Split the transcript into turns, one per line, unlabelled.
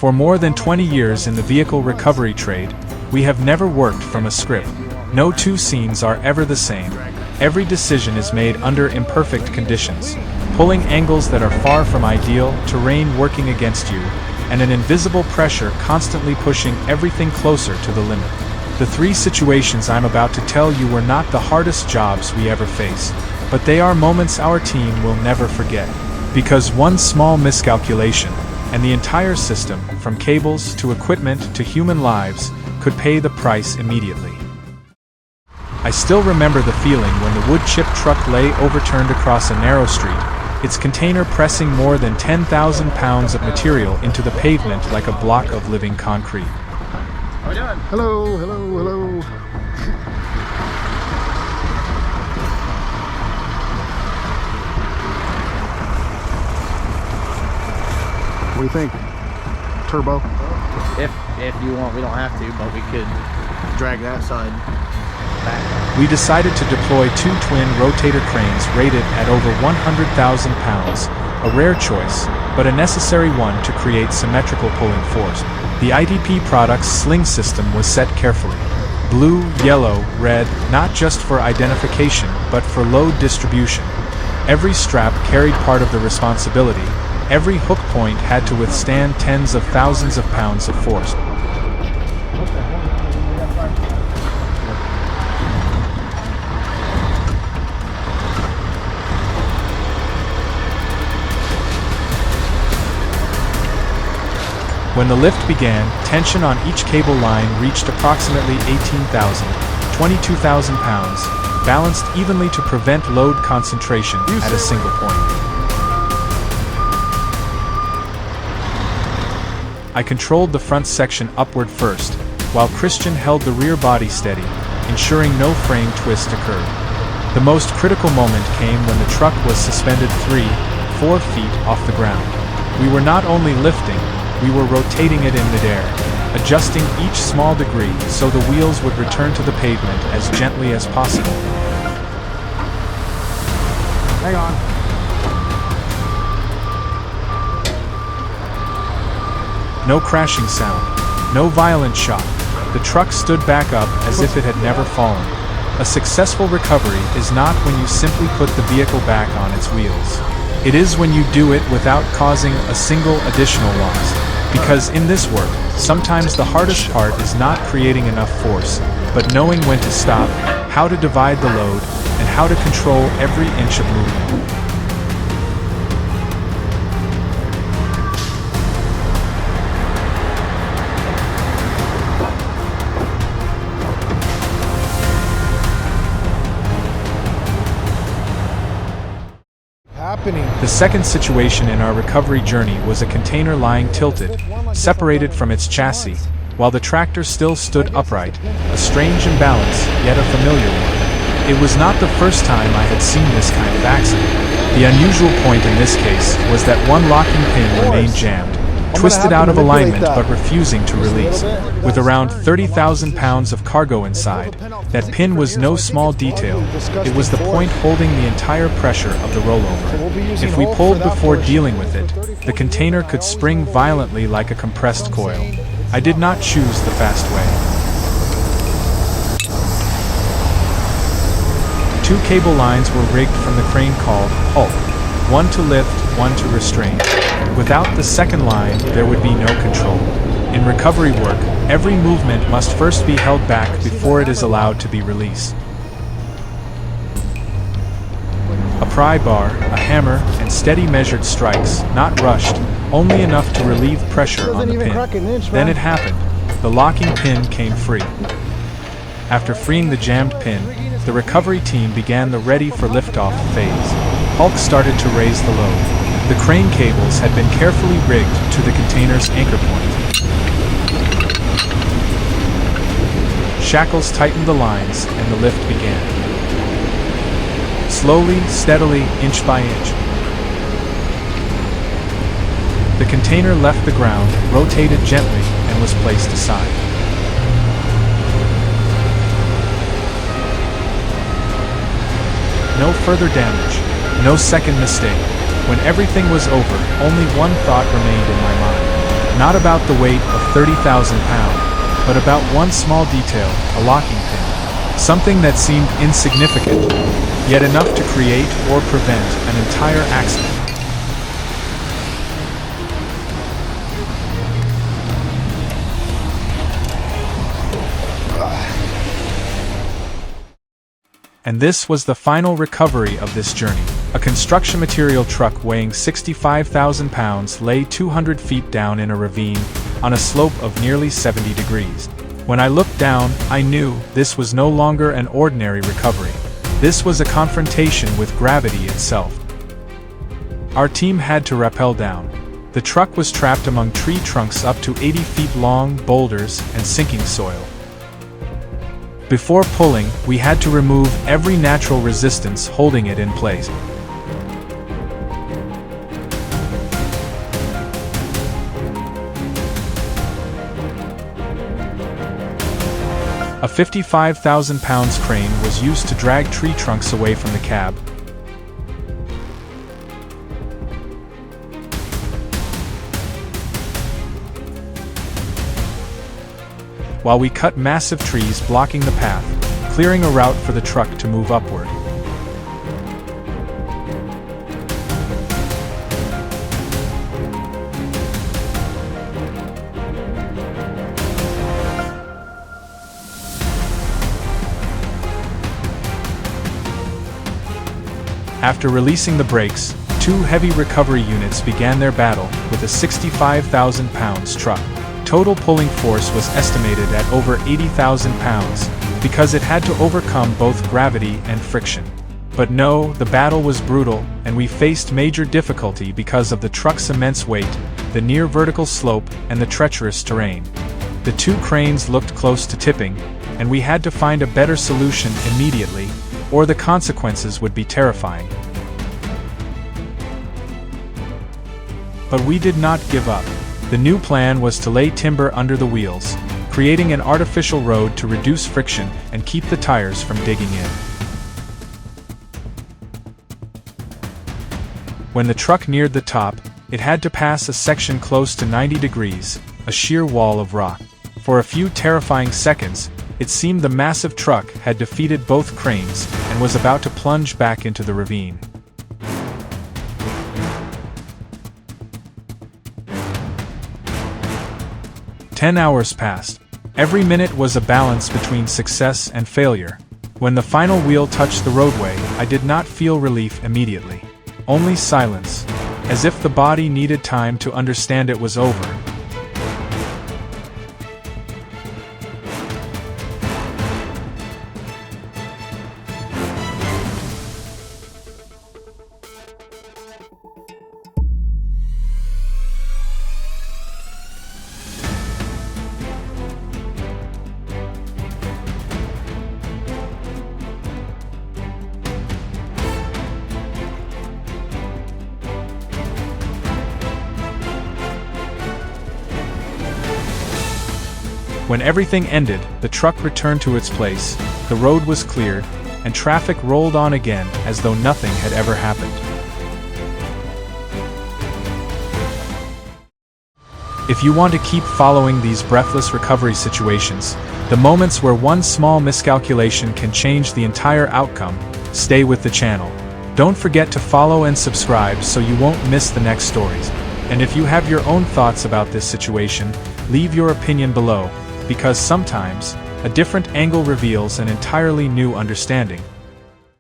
For more than 20 years in the vehicle recovery trade, we have never worked from a script. No two scenes are ever the same. Every decision is made under imperfect conditions, pulling angles that are far from ideal, terrain working against you, and an invisible pressure constantly pushing everything closer to the limit. The three situations I'm about to tell you were not the hardest jobs we ever faced, but they are moments our team will never forget. Because one small miscalculation, and the entire system, from cables to equipment to human lives, could pay the price immediately. I still remember the feeling when the wood chip truck lay overturned across a narrow street, its container pressing more than 10,000 pounds of material into the pavement like a block of living concrete.
How are we doing?
Hello, hello, hello. What do you think? Turbo?
If you want, we don't have to, but we could drag that side back.
We decided to deploy two twin rotator cranes rated at over 100,000 pounds, a rare choice, but a necessary one to create symmetrical pulling force. The ITP Products sling system was set carefully. Blue, yellow, red, not just for identification, but for load distribution. Every strap carried part of the responsibility. Every hook point had to withstand tens of thousands of pounds of force. When the lift began, tension on each cable line reached approximately 18,000, 22,000 pounds, balanced evenly to prevent load concentration at a single point. I controlled the front section upward first, while Christian held the rear body steady, ensuring no frame twist occurred. The most critical moment came when the truck was suspended 3-4 feet off the ground. We were not only lifting, we were rotating it in midair, adjusting each small degree so the wheels would return to the pavement as gently as possible.
Hang on.
No crashing sound, no violent shock. The truck stood back up as if it had never fallen. A successful recovery is not when you simply put the vehicle back on its wheels. It is when you do it without causing a single additional loss. Because in this work, sometimes the hardest part is not creating enough force, but knowing when to stop, how to divide the load, and how to control every inch of movement. The second situation in our recovery journey was a container lying tilted, separated from its chassis, while the tractor still stood upright, a strange imbalance, yet a familiar one. It was not the first time I had seen this kind of accident. The unusual point in this case was that one locking pin remained jammed, twisted out of alignment but refusing to release. With around 30,000 pounds of cargo inside, that pin was no small detail. It was the point holding the entire pressure of the rollover. If we pulled before dealing with it, the container could spring violently like a compressed coil. I did not choose the fast way. 2 cable lines were rigged from the crane called Hulk, one to lift, one to restrain. Without the second line, there would be no control. In recovery work, every movement must first be held back before it is allowed to be released. A pry bar, a hammer, and steady measured strikes, not rushed, only enough to relieve pressure on the pin. Then it happened. The locking pin came free. After freeing the jammed pin, the recovery team began the ready for liftoff phase. Hulk started to raise the load. The crane cables had been carefully rigged to the container's anchor point. Shackles tightened the lines, and the lift began. Slowly, steadily, inch by inch. The container left the ground, rotated gently, and was placed aside. No further damage, no second mistake. When everything was over, only one thought remained in my mind. Not about the weight of 30,000 pounds, but about one small detail, a locking pin. Something that seemed insignificant, yet enough to create or prevent an entire accident. And this was the final recovery of this journey. A construction material truck weighing 65,000 pounds lay 200 feet down in a ravine, on a slope of nearly 70 degrees. When I looked down, I knew this was no longer an ordinary recovery. This was a confrontation with gravity itself. Our team had to rappel down. The truck was trapped among tree trunks up to 80 feet long, boulders, and sinking soil. Before pulling, we had to remove every natural resistance holding it in place. A 55,000 pounds crane was used to drag tree trunks away from the cab. While we cut massive trees blocking the path, clearing a route for the truck to move upward. After releasing the brakes, two heavy recovery units began their battle with a 65,000 pounds truck. Total pulling force was estimated at over 80,000 pounds, because it had to overcome both gravity and friction. But no, the battle was brutal, and we faced major difficulty because of the truck's immense weight, the near vertical slope, and the treacherous terrain. The two cranes looked close to tipping, and we had to find a better solution immediately, or the consequences would be terrifying. But we did not give up. The new plan was to lay timber under the wheels, creating an artificial road to reduce friction and keep the tires from digging in. When the truck neared the top, it had to pass a section close to 90 degrees, a sheer wall of rock. For a few terrifying seconds, it seemed the massive truck had defeated both cranes and was about to plunge back into the ravine. "10 hours passed. Every minute was a balance between success and failure. When the final wheel touched the roadway, I did not feel relief immediately. Only silence, as if the body needed time to understand it was over. When everything ended, the truck returned to its place, the road was cleared, and traffic rolled on again as though nothing had ever happened. If you want to keep following these breathless recovery situations, the moments where one small miscalculation can change the entire outcome, stay with the channel. Don't forget to follow and subscribe so you won't miss the next stories. And if you have your own thoughts about this situation, leave your opinion below, because sometimes, a different angle reveals an entirely new understanding.